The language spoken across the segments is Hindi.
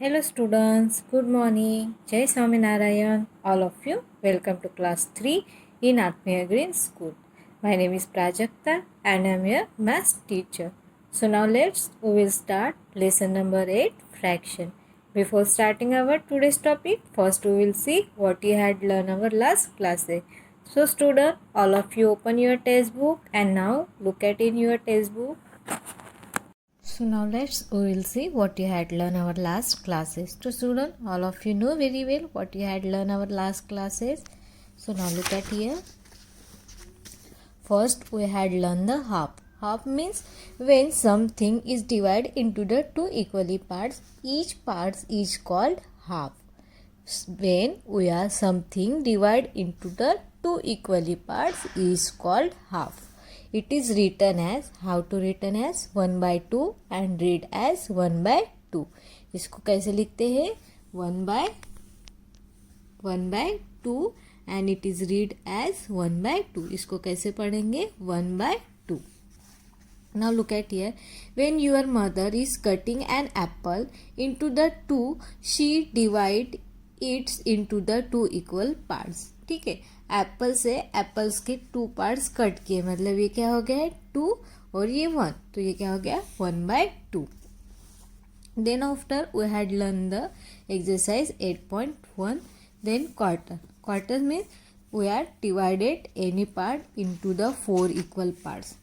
Hello students, good morning. Jai Swaminarayan. All of you, welcome to class 3 in Atmiya Green School. My name is Prajakta and I am your math teacher. So now we will start lesson number 8, fraction. Before starting our today's topic, first we will see what you had learned our last classes. So student, all of you open your textbook and now look at in your textbook. So now we will see what you had learned our last classes. So student, all of you know very well what you had learned our last classes. So now look at here. First we had learned the half. Half means when something is divided into the two equally parts, each part is called half. When we are something divided into the two equally parts is called half. It is written as, how to written as 1/2 and read as 1/2. इसको कैसे लिखते हैं 1/2 and it is read as 1/2. इसको कैसे पढ़ेंगे 1/2. Now look at here. When your mother is cutting an apple into the two, she divide it into the two equal parts. ठीक है, एप्पल से एप्पल्स के 2 पार्ट्स कट किए, मतलब ये क्या हो गया है 2 और ये 1, तो ये क्या हो गया 1/2. Then after we had learn the exercise 8.1. Then quarter में we are divided any part into the 4 equal parts.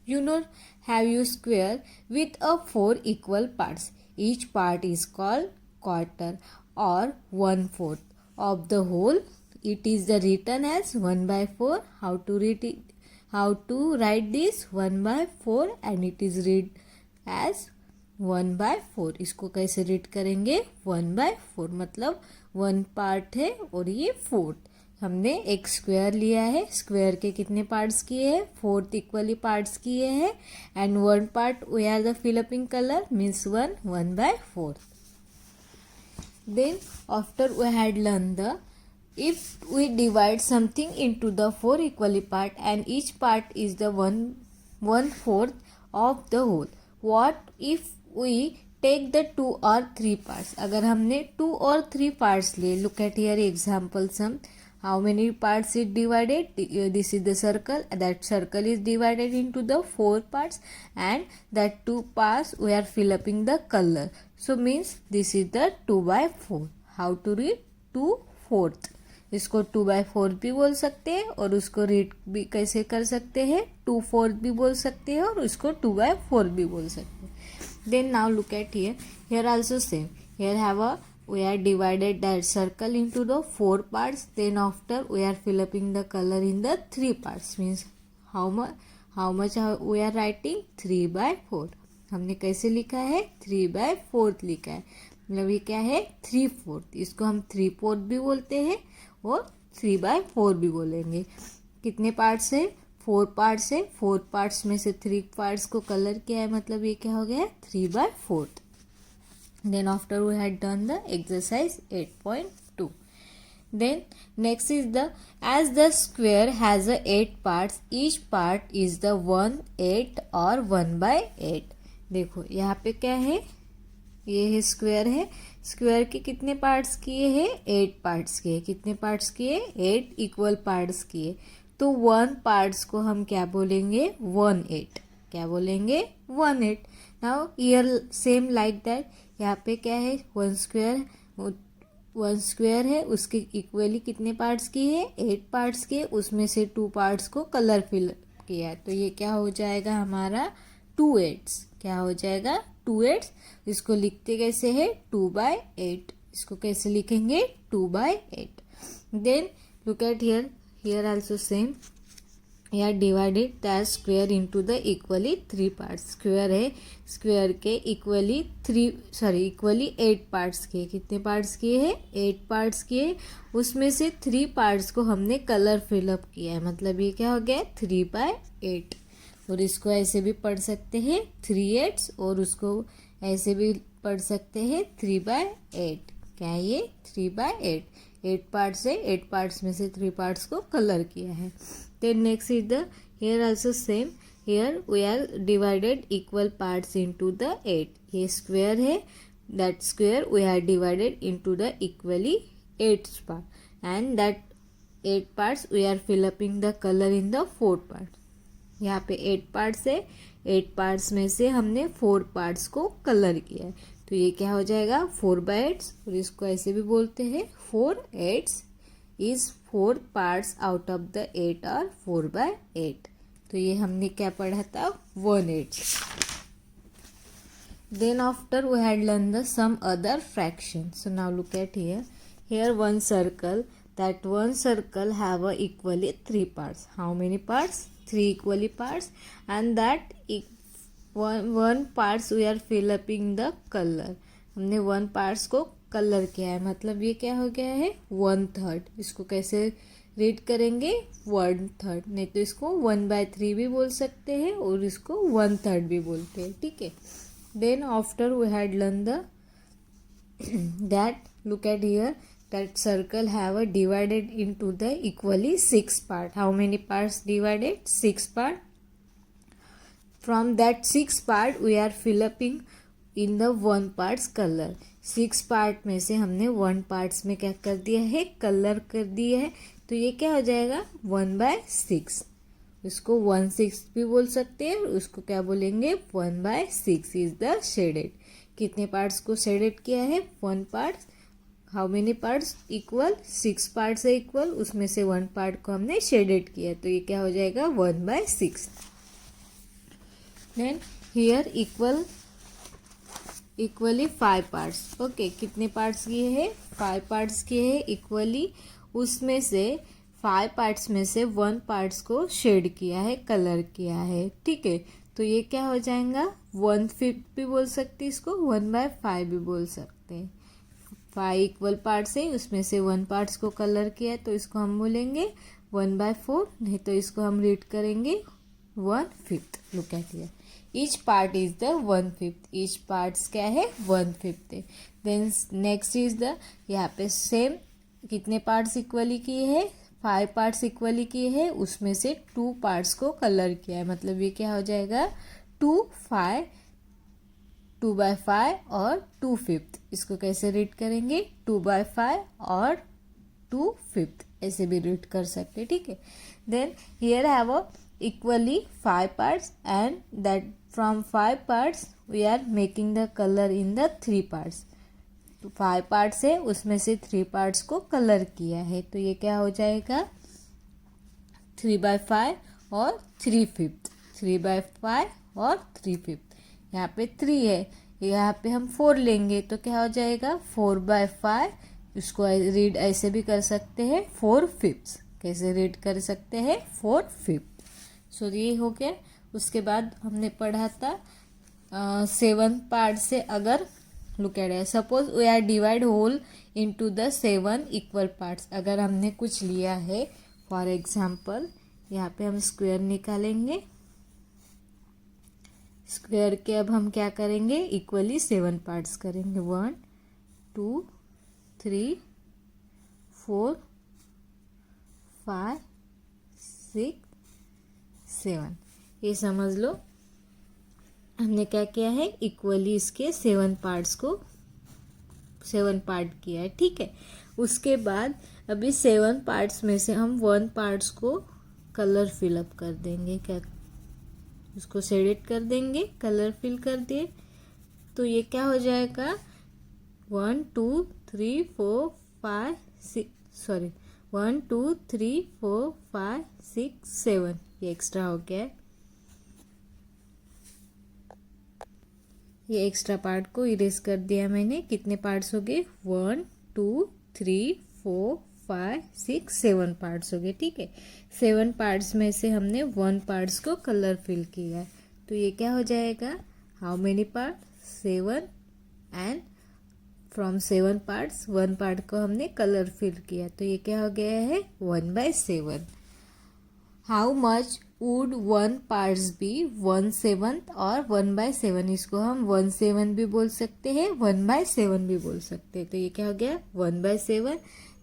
You know, have you square with a 4 equal parts. Each part is called quarter or 1/4 of the whole. It is the written as 1/4. How to read it? How to write this 1/4 and it is read as 1/4. इसको कैसे रीड करेंगे 1/4, मतलब 1 पार्ट है और ये 4. हमने एक स्क्वायर लिया है, स्क्वायर के कितने पार्ट्स किए हैं 4 इक्वली पार्ट्स किए हैं एंड 1 पार्ट we are the fill upping colour means 1/4. Then after we had learn the if we divide something into the 4 equally part and each part is the 1/4 of the whole, what if we take the 2 or 3 parts. अगर हमने 2 और 3 parts ले, look at here example sum. How many parts is divided? This is the circle. That circle is divided into the 4 parts and that 2 parts we are filling the color. So means this is the 2/4. How to read 2/4? इसको 2/4 भी बोल सकते हैं और उसको रीड भी कैसे कर सकते हैं 2/4 भी बोल सकते हैं और उसको 2/4 भी बोल सकते हैं. Then now look at here. Here also same. Here we are divided that circle into the 4 parts. Then after we are filling the color in the 3 parts. Means how much we are writing 3/4. हमने कैसे लिखा है 3/4 लिखा है, मतलब ये क्या है 3/4. इसको हम 3/4 भी बोलते हैं और 3/4 भी बोलेंगे. कितने पार्ट्स है 4 पार्ट्स है, 4 पार्ट्स में से 3 पार्ट्स को कलर किया है, मतलब ये क्या हो गया 3/4. Then after we had done the exercise 8.2. Then next is the, as the square has a 8 parts, each part is the 1/8 or 1/8. देखो यहाँ पे क्या है, ये है स्क्वायर है, स्क्वायर के कितने पार्ट्स किए हैं 8 पार्ट्स किए. कितने पार्ट्स किए 8 इक्वल पार्ट्स किए, तो 1 पार्ट्स को हम क्या बोलेंगे 1/8. क्या बोलेंगे 1/8. Now here same like that. यहाँ पे क्या है 1 स्क्वायर है, उसके इक्वली कितने पार्ट्स किए हैं 8 पार्ट्स किए, उसमें से 2 पार्ट्स को कलर फिल किया है, तो ये क्या हो जाएगा हमारा 2/8. क्या हो जाएगा 2/8. इसको लिखते कैसे है 2/8. इसको कैसे लिखेंगे 2/8. Then look at here also same. या divided that square into the equally 3 parts. Square है, स्क्वायर के इक्वली 8 पार्ट्स किए. कितने पार्ट्स किए हैं 8 पार्ट्स किए, उसमें से 3 पार्ट्स को हमने कलर फिलअप किया है, मतलब ये क्या हो गया 3/8. और इसको ऐसे भी पढ़ सकते हैं 3/8 और उसको ऐसे भी पढ़ सकते हैं 3/8. क्या है ये 3/8. 8 पार्ट्स है, 8 पार्ट्स में से 3 पार्ट्स को कलर किया है. Then next is the, here also same. Here we are divided equal parts into the 8. ये स्क्वायर है, that square we have divided into the equally 8 part, and that 8 parts we are filling the color in the 4 part. यहाँ पे 8 पार्ट्स है, 8 पार्ट्स में से हमने 4 पार्ट्स को कलर किया है, तो ये क्या हो जाएगा 4/8, और इसको ऐसे भी बोलते हैं 4/8 is 4 parts out of the 8 और 4/8. तो ये हमने क्या पढ़ा था 1/8. Then after we had learned some other fraction. So now look at here. Here one circle. That one circle have a equally 3 parts. How many parts? 3 equally parts. And that one parts we are filling the color. हमने 1 parts को कलर किया है, मतलब ये क्या हो गया है 1/3. इसको कैसे रीड करेंगे 1/3, नहीं तो इसको 1/3 भी बोल सकते हैं और इसको 1/3 भी बोलते हैं. ठीक है. Then after we had learned that look at here, that circle have a divided into the equally 6 part. How many parts divided? 6 part. From that 6 part we are filling in the 1 parts color. 6 part में से हमने 1 parts में क्या कर दिया है कलर कर दिया है, तो ये क्या हो जाएगा 1/6. इसको 1/6 भी बोल सकते हैं, उसको क्या बोलेंगे 1/6 इज द शेडेड. कितने पार्ट्स को शेडेड किया है 1 part. How many parts equal 6 parts है इक्वल, उसमें से 1 पार्ट को हमने शेडेड किया, तो ये क्या हो जाएगा 1/6. Then here equally 5 parts. Okay, कितने पार्ट्स किए हैं 5 पार्ट्स किए हैं इक्वली, उसमें से 5 पार्ट्स में से 1 पार्ट्स को शेड किया है कलर किया है. ठीक है, तो ये क्या हो जाएगा 1/5 भी बोल सकते हैं, इसको 1/5 भी बोल सकते हैं. 5 इक्वल पार्ट्स है, उसमें से 1 पार्ट्स को कलर किया है, तो इसको हम बोलेंगे 1/4, नहीं तो इसको हम रीड करेंगे 1/5. Look at here, each part is the 1/5. Each parts क्या है 1/5 है. देन नेक्स्ट इज द, यहाँ पे सेम कितने पार्ट्स इक्वली किए हैं 5 पार्ट्स इक्वली किए हैं, उसमें से 2 पार्ट्स को कलर किया है, मतलब ये क्या हो जाएगा 2/5 और 2/5. इसको कैसे रीड करेंगे 2/5 और 2/5 ऐसे भी रीड कर सकते. ठीक है. Then here have a equally 5 parts, and that from 5 parts we are making the colour in the 3 parts. तो 5 पार्ट्स है, उसमें से 3 पार्ट्स को कलर किया है, तो ये क्या हो जाएगा 3/5 और 3/5. 3/5 और 3/5. यहाँ पे 3 है, यहाँ पे हम 4 लेंगे तो क्या हो जाएगा 4/5. इसको रीड ऐसे भी कर सकते हैं 4/5. कैसे रीड कर सकते हैं 4/5. सो ये हो गया. उसके बाद हमने पढ़ा था 7 पार्ट से अगर look at, suppose we are divide whole into the 7 equal parts. अगर हमने कुछ लिया है, फॉर एग्जांपल यहाँ पे हम स्क्वायर निकालेंगे. स्क्वायर के अब हम क्या करेंगे इक्वली 7 पार्ट्स करेंगे. 1 2 3 4 5 6 7. ये समझ लो हमने क्या किया है इक्वली इसके 7 पार्ट्स को 7 पार्ट किया है. ठीक है. उसके बाद अभी 7 पार्ट्स में से हम 1 पार्ट्स को कलर फिलअप कर देंगे. क्या उसको शेडेड कर देंगे, कलर फिल कर दिए, तो ये क्या हो जाएगा 1 2 3 4 5 6 सॉरी 1 2 3 4 5 6 7. ये एक्स्ट्रा हो गया है. ये एक्स्ट्रा पार्ट को इरेज कर दिया मैंने. कितने पार्ट्स हो गए 1 2 3 4 5 6 7 पार्ट्स हो गए. ठीक है. 7 पार्ट्स में से हमने 1 पार्ट्स को कलर फिल किया है, तो ये क्या हो जाएगा how many part 7, and from 7 parts 1 part को हमने कलर फिल किया, तो ये क्या हो गया है 1/7. How much would 1 parts be 1/7 और 1/7. इसको हम 1/7 भी बोल सकते हैं 1/7 भी बोल सकते हैं, तो ये क्या हो गया 1/7.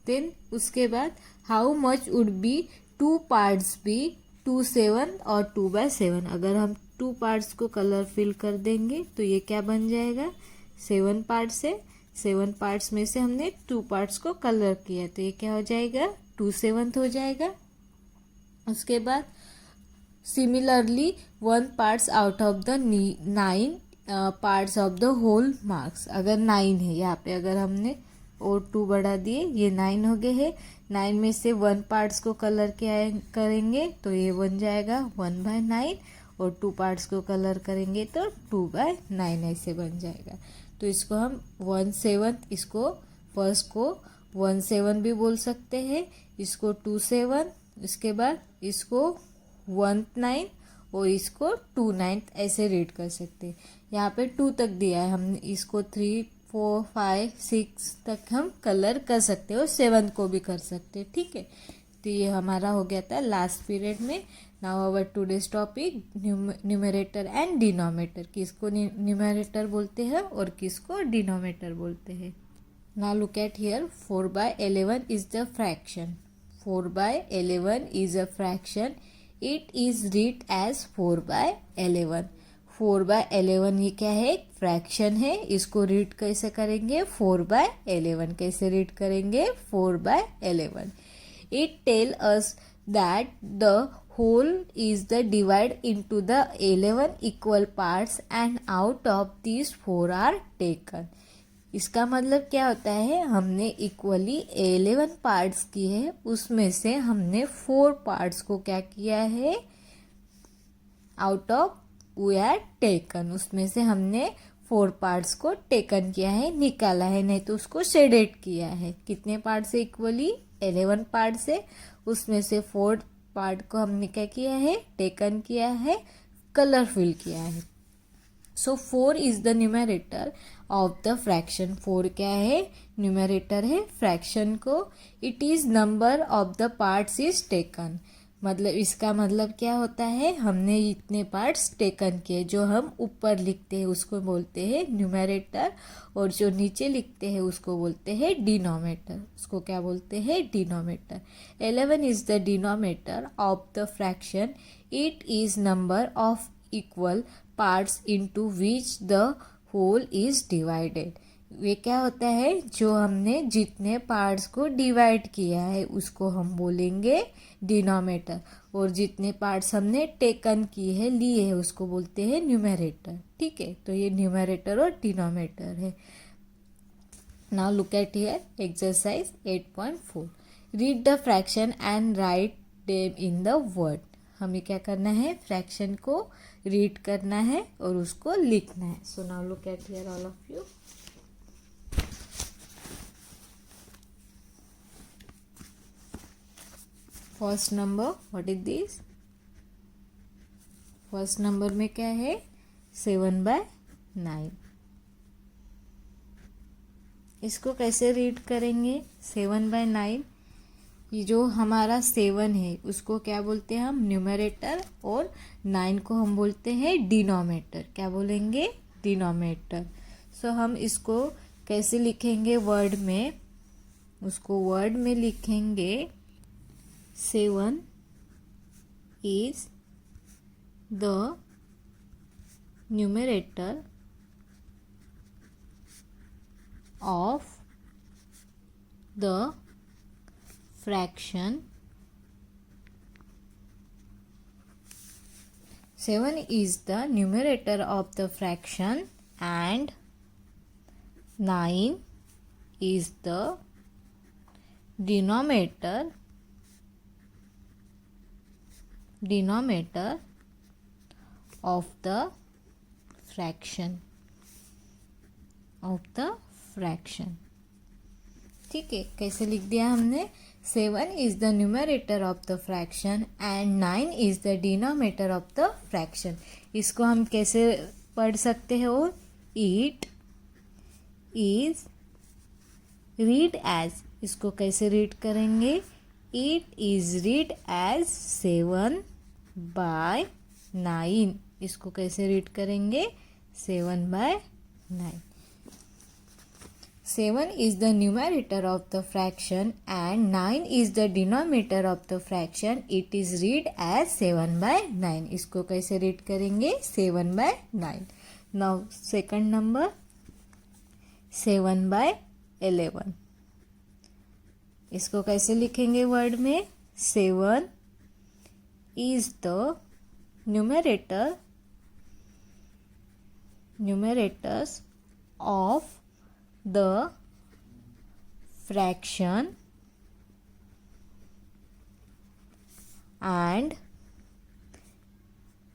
देन उसके बाद how much would be 2 parts be 2/7 और 2/7. अगर हम 2 पार्ट्स को कलर फिल कर देंगे तो ये क्या बन जाएगा 7 पार्ट्स है, 7 पार्ट्स में से हमने 2 पार्ट्स को कलर किया, तो ये क्या हो जाएगा 2/7 हो जाएगा। उसके बाद similarly 1 parts out of the 9 parts of the whole marks, अगर 9 है यहाँ पे, अगर हमने और 2 बढ़ा दिए, ये 9 हो गए है, 9 में से 1 पार्ट्स को कलर करेंगे तो ये बन जाएगा 1/9, और 2 पार्ट्स को कलर करेंगे तो 2/9 ऐसे बन जाएगा। तो इसको हम 1/7, इसको फर्स्ट को 1/7 भी बोल सकते हैं, इसको 2/7, इसके बाद इसको 1/9 और इसको 2/9 ऐसे रीड कर सकते हैं। यहाँ पे 2 तक दिया है, हम इसको 3, 4, 5, 6 तक हम कलर कर सकते हैं और 7 को भी कर सकते हैं, ठीक है। तो ये हमारा हो गया था लास्ट पीरियड में। Now our today's topic numerator and denominator, किसको न्यूमरेटर बोलते हैं और किसको डिनोमिनेटर बोलते हैं। Now look at here, 4/11 is the fraction, 4/11 is a fraction, it is read as 4/11। 4/11 ये क्या है, फ्रैक्शन है, इसको रीड कैसे करेंगे 4/11, कैसे रीड करेंगे 4/11। It tell us that the whole is the divide into the 11 equal parts and out of these 4 are taken। इसका मतलब क्या होता है, हमने इक्वली 11 पार्ट्स किए हैं, उसमें से हमने 4 पार्ट्स को क्या किया है, out of we are taken, उसमें से हमने 4 पार्ट्स को टेकन किया है, निकाला है, नहीं तो उसको शेडेड किया है। कितने पार्ट से इक्वली 11 पार्ट से, उसमें से 4 पार्ट को हमने क्या किया है, टेकन किया है, कलरफुल किया है। सो 4 is the numerator of the fraction, 4 क्या है, न्यूमरेटर है फ्रैक्शन को। It is number of the parts is taken, मतलब इसका मतलब क्या होता है, हमने इतने पार्ट्स टेकन किए, जो हम ऊपर लिखते हैं उसको बोलते हैं न्यूमरेटर, और जो नीचे लिखते हैं उसको बोलते हैं डिनोमिनेटर, उसको क्या बोलते हैं, denominator. 11 is the denominator of the fraction, it is number of equal parts into which the whole is divided. ये क्या होता है, जो हमने जितने पार्ट्स को डिवाइड किया है उसको हम बोलेंगे डिनोमिनेटर, और जितने पार्ट्स हमने टेकन किए हैं, लिए हैं, उसको बोलते हैं न्यूमरेटर, ठीक है। तो ये न्यूमरेटर और डिनोमिनेटर है। Now look at here exercise 8.4, read the fraction and write them in the word. हमें क्या करना है, फ्रैक्शन को रीड करना है और उसको लिखना है। So now look at here all of you. First number, what is this, first number में क्या है, 7/9। इसको कैसे रीड करेंगे, 7/9, ये जो हमारा 7 है उसको क्या बोलते हैं हम, न्यूमरेटर, और 9 को हम बोलते हैं डिनोमिनेटर। क्या बोलेंगे, डिनोमिनेटर। सो हम इसको कैसे लिखेंगे वर्ड में, उसको वर्ड में लिखेंगे 7 is the numerator of the fraction, 7 is the numerator of the fraction and 9 is the denominator of the fraction, ठीक है। कैसे लिख दिया हमने, 7 is the numerator of the fraction and 9 is the denominator of the fraction। इसको हम कैसे पढ़ सकते हैं, और it is read as, इसको कैसे रीड करेंगे, it is read as 7/9, इसको कैसे रीड करेंगे, 7/9। 7 is the numerator of the fraction and 9 is the denominator of the fraction, it is read as 7/9, इसको कैसे रीड करेंगे, 7/9। Now second number, 7/11। इसको कैसे लिखेंगे वर्ड में? 7 is the numerators of the fraction and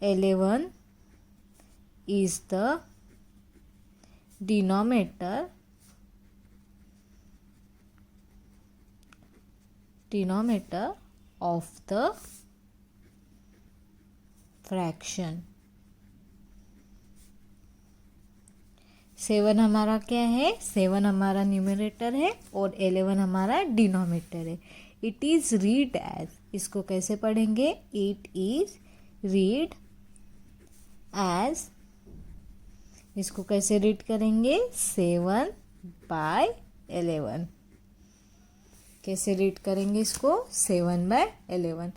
11 is the denominator of the fraction। 7 हमारा क्या है? 7 हमारा न्यूमरेटर है और 11 हमारा डिनोमिनेटर है। इट इज रीड एज, इसको कैसे पढ़ेंगे? इट इज रीड एज, इसको कैसे रीड करेंगे? 7/11। कैसे रीड करेंगे इसको? 7/11।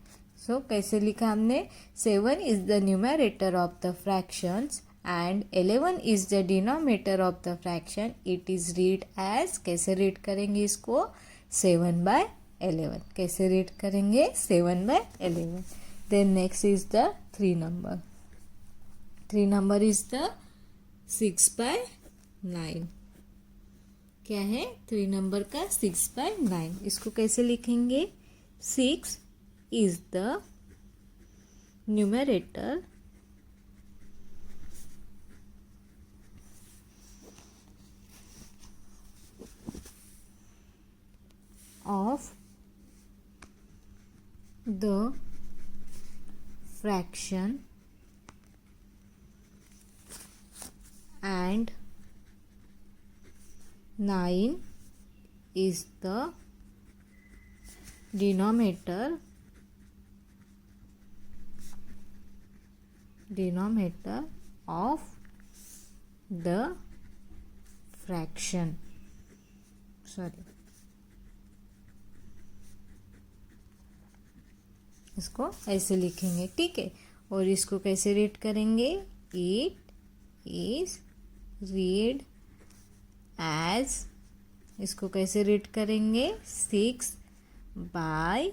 सो कैसे लिखा हमने? 7 is the numerator of the fractions and 11 is the denominator of the fraction. It is read as, कैसे रीड करेंगे इसको? 7/11। कैसे रीड करेंगे? 7/11। Then next is the 3 number. 3 number is the 6/9। क्या है? 3 नंबर का 6/9। इसको कैसे लिखेंगे? 6 is the numerator of the fraction and 9 is the denominator of the fraction। Sorry, इसको ऐसे लिखेंगे, ठीक है। और इसको कैसे रीड करेंगे? इट इज रीड एज, इसको कैसे रीड करेंगे? 6/9।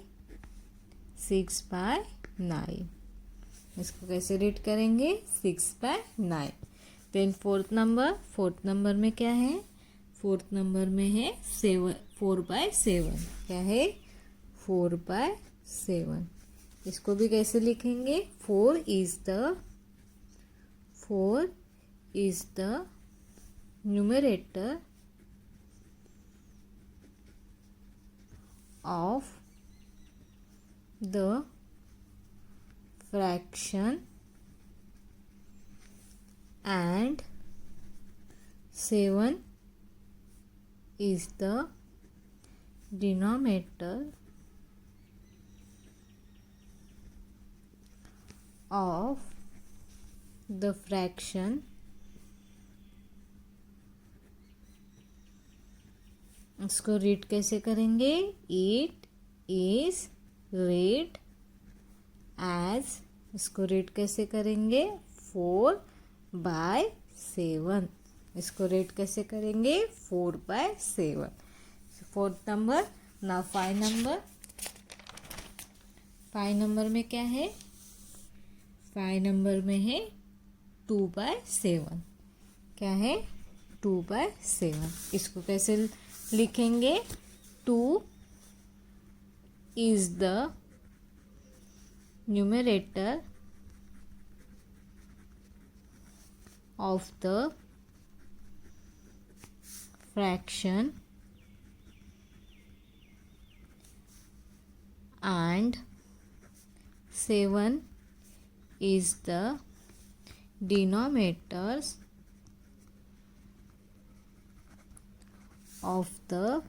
इसको कैसे रीड करेंगे? 6/9। देन फोर्थ नंबर में क्या है? फोर्थ नंबर में है 4/7। क्या है? 4/7। इसको भी कैसे लिखेंगे? 4 is the numerator of the fraction and 7 is the denominator of the fraction इसको रीड कैसे करेंगे? इट इज रीड एज, इसको रीड कैसे करेंगे? 4/7। इसको रीड कैसे करेंगे? 4/7। Fourth number. ना 5 नंबर में क्या है? 5 नंबर में है 2/7। क्या है? 2/7। इसको कैसे लिखेंगे? 2 is the numerator of the fraction and 7 is the denominators of the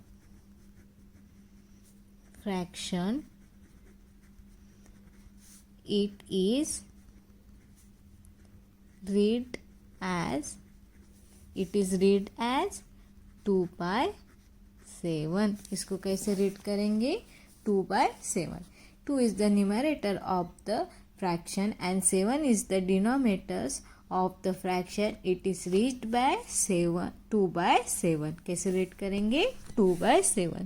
fraction. It is read as 2/7। इसको कैसे रीड करेंगे? 2/7। 2 is the numerator of the fraction and 7 is the denominators of the fraction it is reached by 2/7. कैसे read करेंगे? 2/7.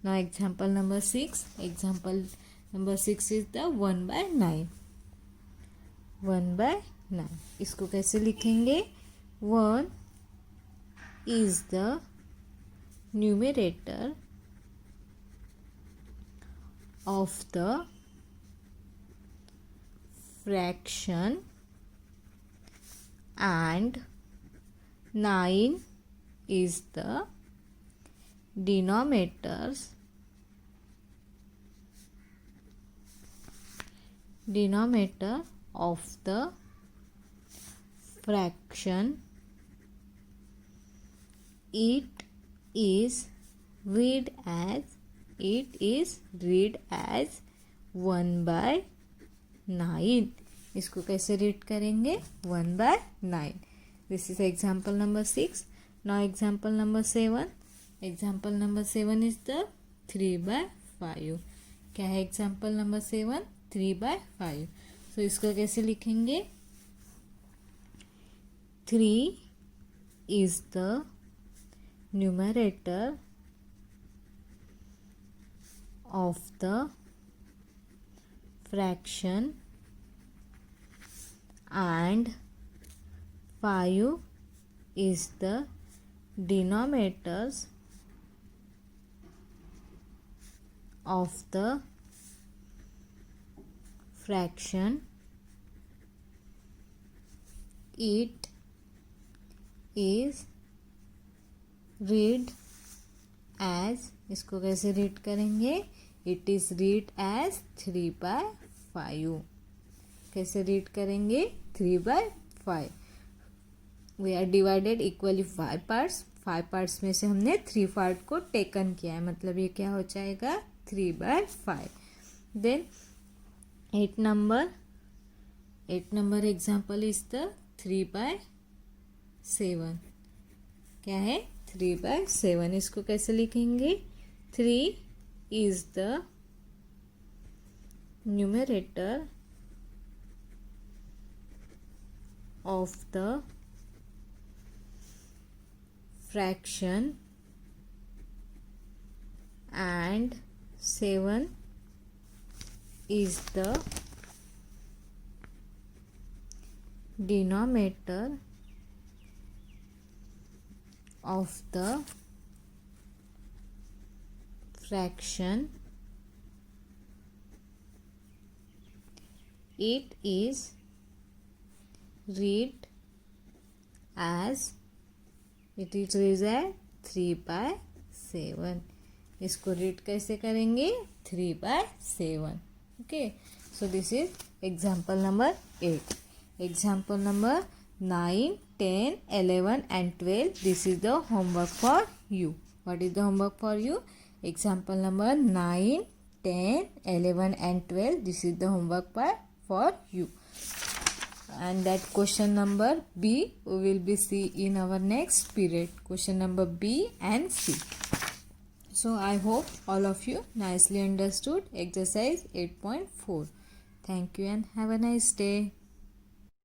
Now example number 6. Example number 6 is the 1/9. 1/9. इसको कैसे लिखेंगे? 1 is the numerator of the fraction and 9 is the denominator of the fraction. It is read as 1/9. इसको कैसे रीड करेंगे? 1/9. This is example number 6. Now example number 7. Example number 7 is the 3/5. क्या है एग्जाम्पल नंबर 7? 3/5. सो इसको कैसे लिखेंगे? 3 is the numerator of the fraction and 5 is the denominators of the fraction. It is read as, इसको कैसे रीड करेंगे? It is read as 3/5. कैसे रीड करेंगे? 3/5. We are divided equally 5 parts. 5 parts में से हमने 3 पार्ट को टेकन किया है, मतलब ये क्या हो जाएगा? 3/5. Then 8 number example is the 3/7. क्या है? 3/7. इसको कैसे लिखेंगे? 3 is the numerator of the fraction and 7 is the denominator of the fraction. It is read as 3/7. इसको रीड कैसे करेंगे? 3/7. Okay, so this is example number 8. Example number 9, 10, 11 and 12. This is the homework for you. What is the homework for you? Example number 9, 10, 11 and 12. This is the homework for you. And that question number B we will be see in our next period. Question number B and C. So I hope all of you nicely understood exercise 8.4. Thank you and have a nice day.